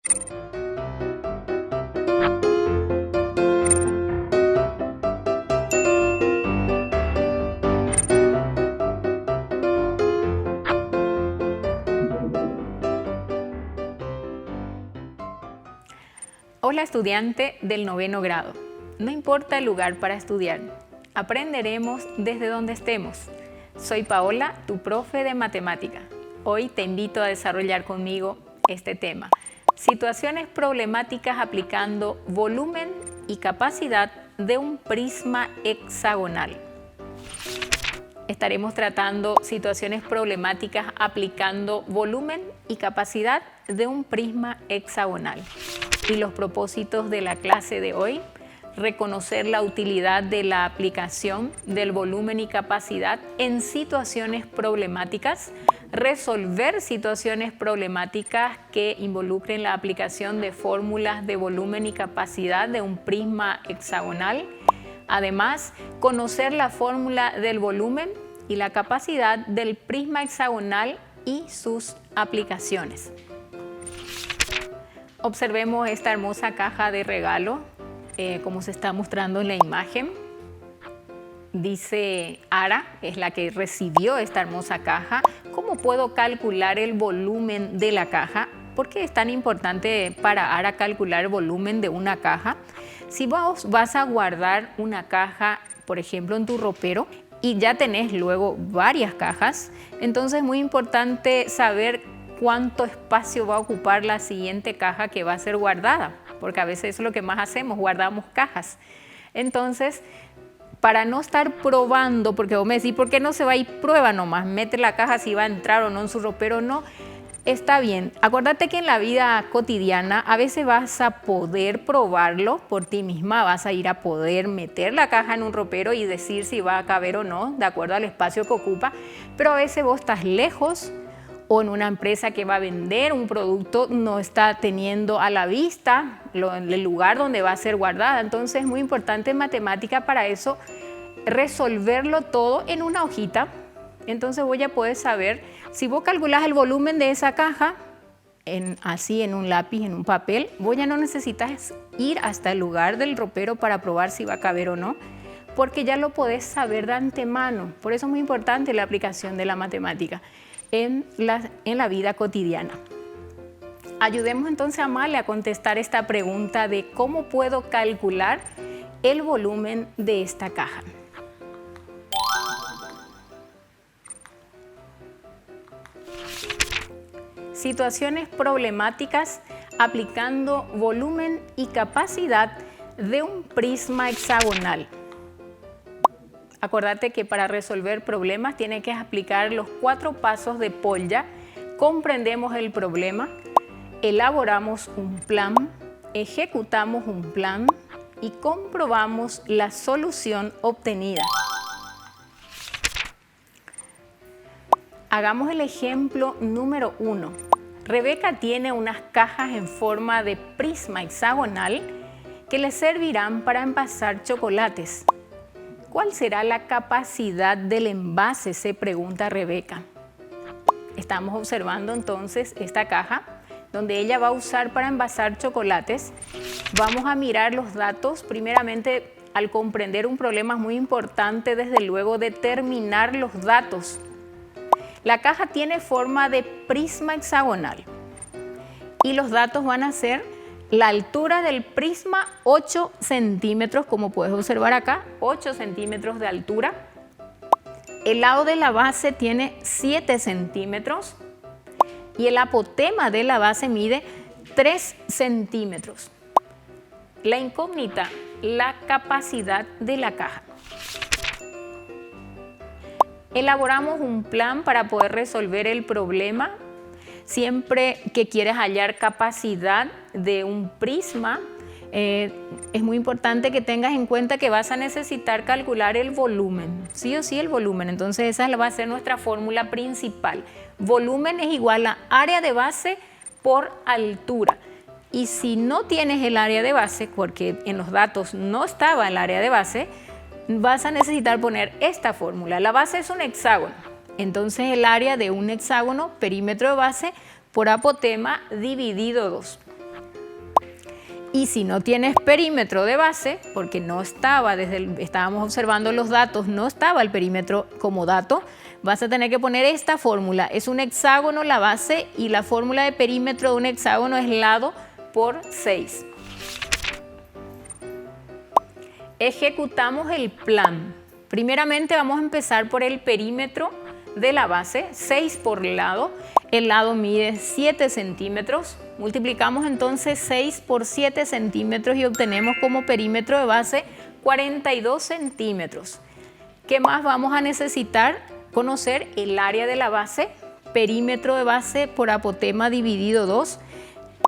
Hola estudiante del 9º grado. No importa el lugar para estudiar, aprenderemos desde donde estemos. Soy Paola, tu profe de matemática. Hoy te invito a desarrollar conmigo este tema. Situaciones problemáticas aplicando volumen y capacidad de un prisma hexagonal. Estaremos tratando situaciones problemáticas aplicando volumen y capacidad de un prisma hexagonal. Y los propósitos de la clase de hoy: reconocer la utilidad de la aplicación del volumen y capacidad en situaciones problemáticas, resolver situaciones problemáticas que involucren la aplicación de fórmulas de volumen y capacidad de un prisma hexagonal. Además, conocer la fórmula del volumen y la capacidad del prisma hexagonal y sus aplicaciones. Observemos esta hermosa caja de regalo, como se está mostrando en la imagen. Dice Ara, es la que recibió esta hermosa caja. ¿Cómo puedo calcular el volumen de la caja? ¿Por qué es tan importante para Ara calcular el volumen de una caja? Si vos vas a guardar una caja, por ejemplo, en tu ropero, y ya tenés luego varias cajas, entonces es muy importante saber cuánto espacio va a ocupar la siguiente caja que va a ser guardada, porque a veces es lo que más hacemos, guardamos cajas. Entonces, para no estar probando, porque vos me decís, ¿por qué no se va a ir? Prueba nomás, mete la caja si va a entrar o no en su ropero, no. Está bien, acuérdate que en la vida cotidiana a veces vas a poder probarlo por ti misma, vas a ir a poder meter la caja en un ropero y decir si va a caber o no, de acuerdo al espacio que ocupa, pero a veces vos estás lejos o en una empresa que va a vender un producto no está teniendo a la vista el lugar donde va a ser guardada. Entonces es muy importante en matemática para eso resolverlo todo en una hojita. Entonces voy a poder saber, si vos calculás el volumen de esa caja, así en un lápiz, en un papel, vos ya no necesitas ir hasta el lugar del ropero para probar si va a caber o no, porque ya lo podés saber de antemano. Por eso es muy importante la aplicación de la matemática en la vida cotidiana. Ayudemos entonces a Male a contestar esta pregunta de cómo puedo calcular el volumen de esta caja. Situaciones problemáticas aplicando volumen y capacidad de un prisma hexagonal. Acordate que para resolver problemas tienes que aplicar los 4 pasos de Polya. Comprendemos el problema, elaboramos un plan, ejecutamos un plan y comprobamos la solución obtenida. Hagamos el ejemplo número 1. Rebeca tiene unas cajas en forma de prisma hexagonal que le servirán para envasar chocolates. ¿Cuál será la capacidad del envase?, se pregunta Rebeca. Estamos observando entonces esta caja donde ella va a usar para envasar chocolates. Vamos a mirar los datos. Primeramente, al comprender un problema es muy importante, desde luego, determinar los datos. La caja tiene forma de prisma hexagonal y los datos van a ser la altura del prisma, 8 centímetros, como puedes observar acá, 8 centímetros de altura. El lado de la base tiene 7 centímetros y el apotema de la base mide 3 centímetros. La incógnita, la capacidad de la caja. Elaboramos un plan para poder resolver el problema. Siempre que quieres hallar capacidad de un prisma, es muy importante que tengas en cuenta que vas a necesitar calcular el volumen, sí o sí el volumen. Entonces esa va a ser nuestra fórmula principal. Volumen es igual a área de base por altura. Y si no tienes el área de base, porque en los datos no estaba el área de base, vas a necesitar poner esta fórmula. La base es un hexágono. Entonces el área de un hexágono, perímetro de base, por apotema dividido 2. Y si no tienes perímetro de base, porque no estaba, estábamos observando los datos, no estaba el perímetro como dato, vas a tener que poner esta fórmula. Es un hexágono la base y la fórmula de perímetro de un hexágono es lado por 6. Ejecutamos el plan. Primeramente vamos a empezar por el perímetro de la base, 6 por lado. El lado mide 7 centímetros. Multiplicamos entonces 6 por 7 centímetros y obtenemos como perímetro de base 42 centímetros. ¿Qué más vamos a necesitar? Conocer el área de la base, perímetro de base por apotema dividido 2.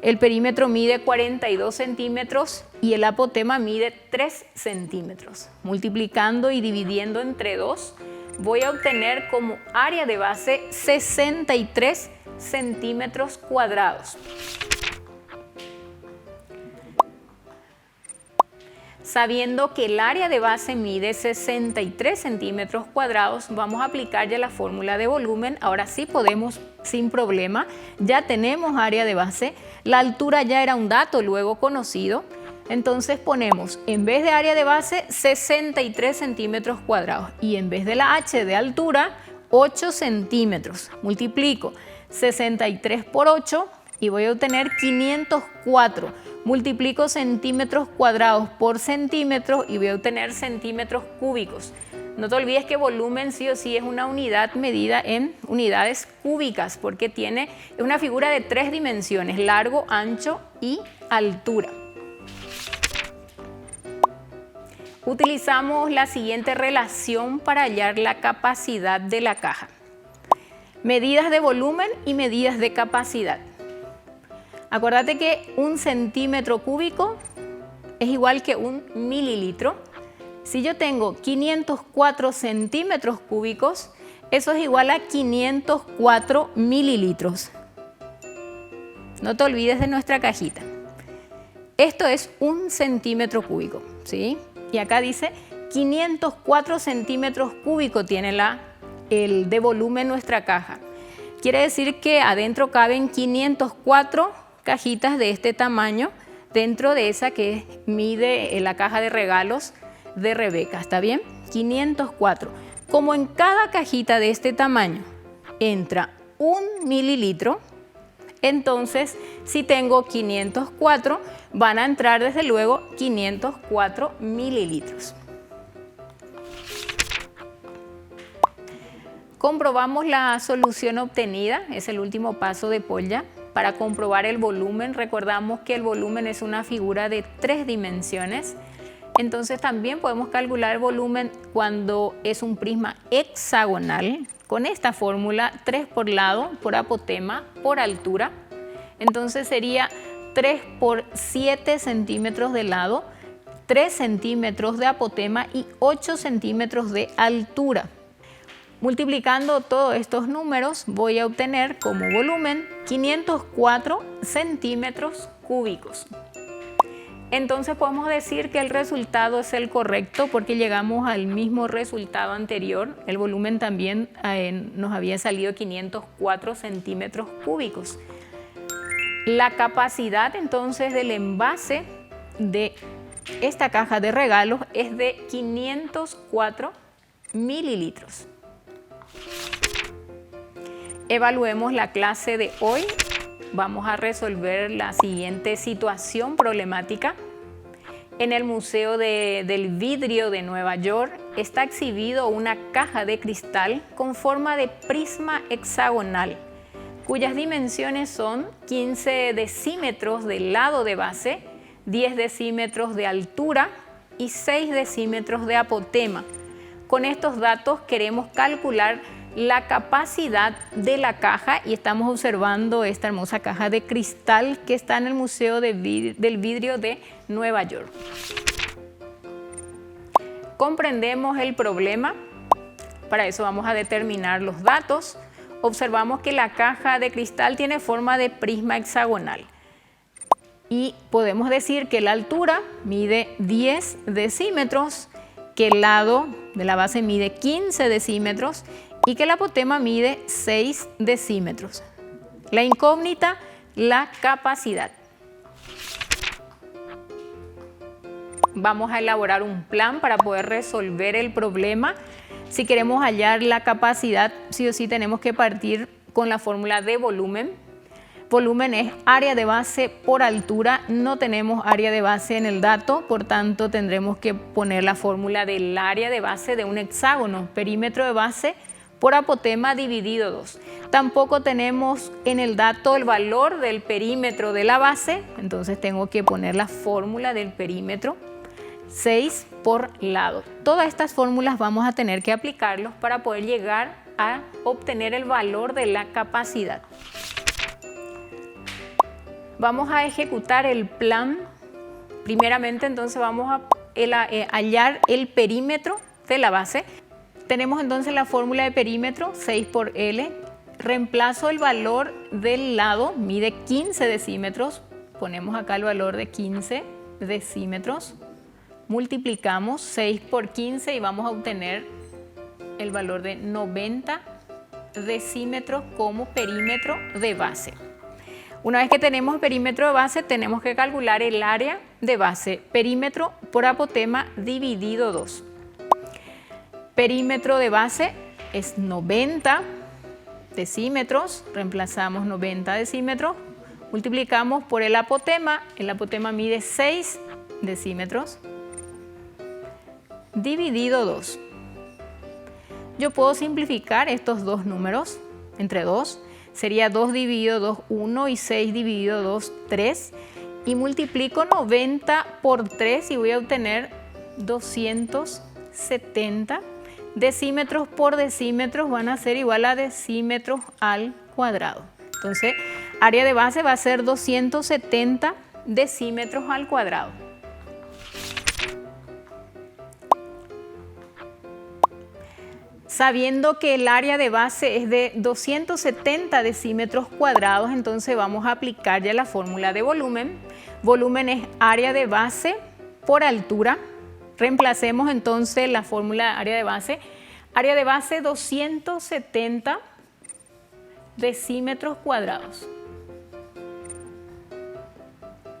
El perímetro mide 42 centímetros y el apotema mide 3 centímetros. Multiplicando y dividiendo entre 2, voy a obtener como área de base 63 centímetros cuadrados. Sabiendo que el área de base mide 63 centímetros cuadrados, vamos a aplicar ya la fórmula de volumen. Ahora sí podemos sin problema, ya tenemos área de base, la altura ya era un dato luego conocido, entonces ponemos en vez de área de base 63 centímetros cuadrados y en vez de la h de altura 8 centímetros. Multiplico 63 por 8 y voy a obtener 504. Multiplico centímetros cuadrados por centímetros y voy a obtener centímetros cúbicos. No te olvides que volumen sí o sí es una unidad medida en unidades cúbicas porque es una figura de 3 dimensiones, largo, ancho y altura. Utilizamos la siguiente relación para hallar la capacidad de la caja. Medidas de volumen y medidas de capacidad. Acuérdate que 1 centímetro cúbico es igual que 1 mililitro. Si yo tengo 504 centímetros cúbicos, eso es igual a 504 mililitros. No te olvides de nuestra cajita. Esto es 1 centímetro cúbico, ¿sí? Y acá dice 504 centímetros cúbicos tiene el de volumen nuestra caja. Quiere decir que adentro caben 504 cajitas de este tamaño dentro de esa que mide la caja de regalos de Rebeca, ¿está bien? 504. Como en cada cajita de este tamaño entra 1 mililitro, entonces si tengo 504 van a entrar desde luego 504 mililitros. Comprobamos la solución obtenida, es el último paso de Polya. Para comprobar el volumen, recordamos que el volumen es una figura de 3 dimensiones. Entonces también podemos calcular el volumen cuando es un prisma hexagonal con esta fórmula 3 por lado, por apotema, por altura. Entonces sería 3 por 7 centímetros de lado, 3 centímetros de apotema y 8 centímetros de altura. Multiplicando todos estos números voy a obtener como volumen 504 centímetros cúbicos. Entonces podemos decir que el resultado es el correcto porque llegamos al mismo resultado anterior. El volumen también nos había salido 504 centímetros cúbicos. La capacidad entonces del envase de esta caja de regalos es de 504 mililitros. Evaluemos la clase de hoy. Vamos a resolver la siguiente situación problemática. En el Museo del Vidrio de Nueva York está exhibido una caja de cristal con forma de prisma hexagonal, cuyas dimensiones son 15 decímetros del lado de base, 10 decímetros de altura y 6 decímetros de apotema. Con estos datos queremos calcular la capacidad de la caja y estamos observando esta hermosa caja de cristal que está en el Museo del Vidrio de Nueva York. Comprendemos el problema, para eso vamos a determinar los datos. Observamos que la caja de cristal tiene forma de prisma hexagonal y podemos decir que la altura mide 10 decímetros, que el lado de la base mide 15 decímetros y que el apotema mide 6 decímetros. La incógnita, la capacidad. vamos a elaborar un plan para poder resolver el problema. Si queremos hallar la capacidad, sí o sí tenemos que partir con la fórmula de volumen. Volumen es área de base por altura, no tenemos área de base en el dato, por tanto tendremos que poner la fórmula del área de base de un hexágono, perímetro de base por apotema dividido 2. Tampoco tenemos en el dato el valor del perímetro de la base, entonces tengo que poner la fórmula del perímetro, 6 por lado. Todas estas fórmulas vamos a tener que aplicarlos para poder llegar a obtener el valor de la capacidad. Vamos a ejecutar el plan. Primeramente, entonces vamos a hallar el perímetro de la base. Tenemos entonces la fórmula de perímetro, 6 por L. Reemplazo el valor del lado, mide 15 decímetros. Ponemos acá el valor de 15 decímetros. Multiplicamos 6 por 15 y vamos a obtener el valor de 90 decímetros como perímetro de base. Una vez que tenemos el perímetro de base, tenemos que calcular el área de base. Perímetro por apotema dividido 2. Perímetro de base es 90 decímetros. Reemplazamos 90 decímetros. Multiplicamos por el apotema. El apotema mide 6 decímetros. Dividido 2. Yo puedo simplificar estos dos números entre 2. Sería 2 dividido 2, 1 y 6 dividido 2, 3. Y multiplico 90 por 3 y voy a obtener 270. Decímetros por decímetros van a ser igual a decímetros al cuadrado. Entonces, área de base va a ser 270 decímetros al cuadrado. Sabiendo que el área de base es de 270 decímetros cuadrados, entonces vamos a aplicar ya la fórmula de volumen. Volumen es área de base por altura. Reemplacemos entonces la fórmula de área de base. Área de base 270 decímetros cuadrados.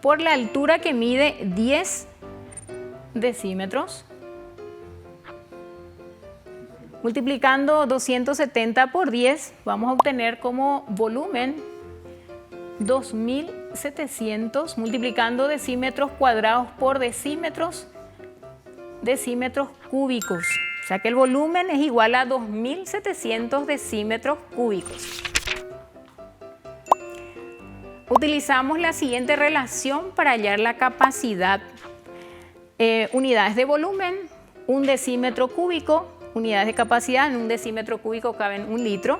Por la altura que mide 10 decímetros. Multiplicando 270 por 10, vamos a obtener como volumen 2700, multiplicando decímetros cuadrados por decímetros cúbicos. O sea que el volumen es igual a 2700 decímetros cúbicos. Utilizamos la siguiente relación para hallar la capacidad. Unidades de volumen, 1 decímetro cúbico. Unidades de capacidad, en 1 decímetro cúbico caben 1 litro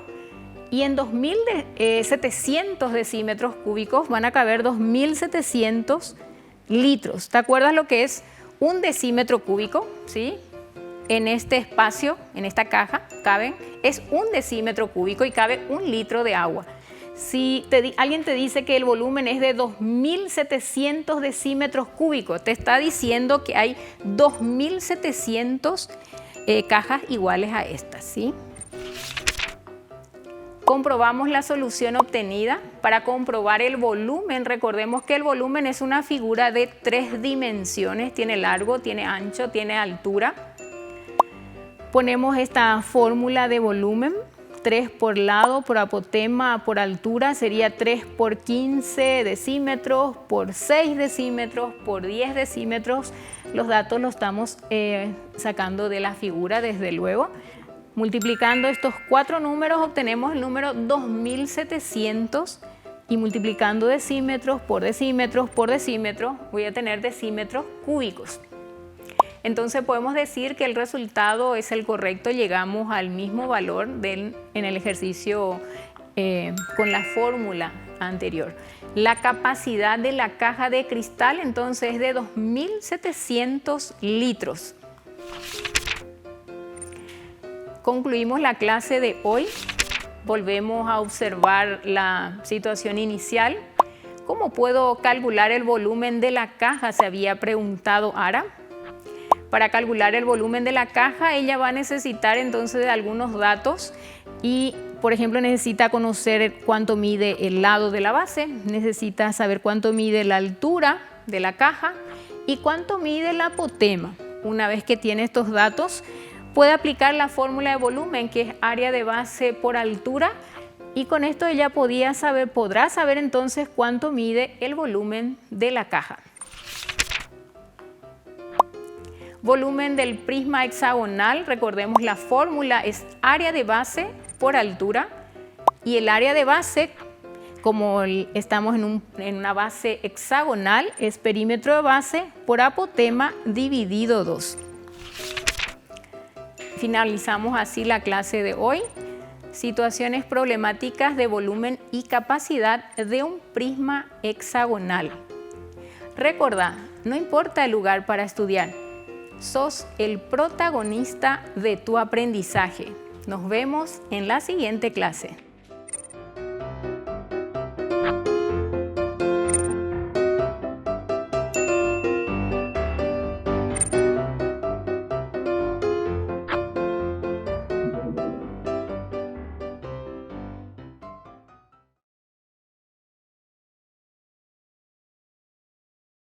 y en 2700 decímetros cúbicos van a caber 2700 litros. ¿Te acuerdas lo que es 1 decímetro cúbico? ¿Sí? En este espacio, en esta caja, es 1 decímetro cúbico y cabe 1 litro de agua. Si alguien te dice que el volumen es de 2700 decímetros cúbicos, te está diciendo que hay 2700 cajas iguales a estas, ¿sí? Comprobamos la solución obtenida. Para comprobar el volumen, recordemos que el volumen es una figura de 3 dimensiones, tiene largo, tiene ancho, tiene altura. Ponemos esta fórmula de volumen, 3 por lado, por apotema, por altura, sería 3 por 15 decímetros, por 6 decímetros, por 10 decímetros. Los datos los estamos sacando de la figura, desde luego. Multiplicando estos 4 números obtenemos el número 2700 y multiplicando decímetros por decímetros por decímetros voy a tener decímetros cúbicos. Entonces podemos decir que el resultado es el correcto, llegamos al mismo valor en el ejercicio con la fórmula anterior. La capacidad de la caja de cristal entonces es de 2700 litros. Concluimos la clase de hoy. Volvemos a observar la situación inicial. ¿Cómo puedo calcular el volumen de la caja?, se había preguntado Ara. Para calcular el volumen de la caja, ella va a necesitar entonces de algunos datos y, por ejemplo, necesita conocer cuánto mide el lado de la base, necesita saber cuánto mide la altura de la caja ¿Y cuánto mide el apotema? Una vez que tiene estos datos, puede aplicar la fórmula de volumen, que es área de base por altura, y con esto ella podrá saber entonces cuánto mide el volumen de la caja. Volumen del prisma hexagonal, recordemos la fórmula es área de base por altura, y el área de base, como estamos en una base hexagonal, es perímetro de base por apotema dividido 2. Finalizamos así la clase de hoy. Situaciones problemáticas de volumen y capacidad de un prisma hexagonal. Recordá, no importa el lugar para estudiar, sos el protagonista de tu aprendizaje. Nos vemos en la siguiente clase.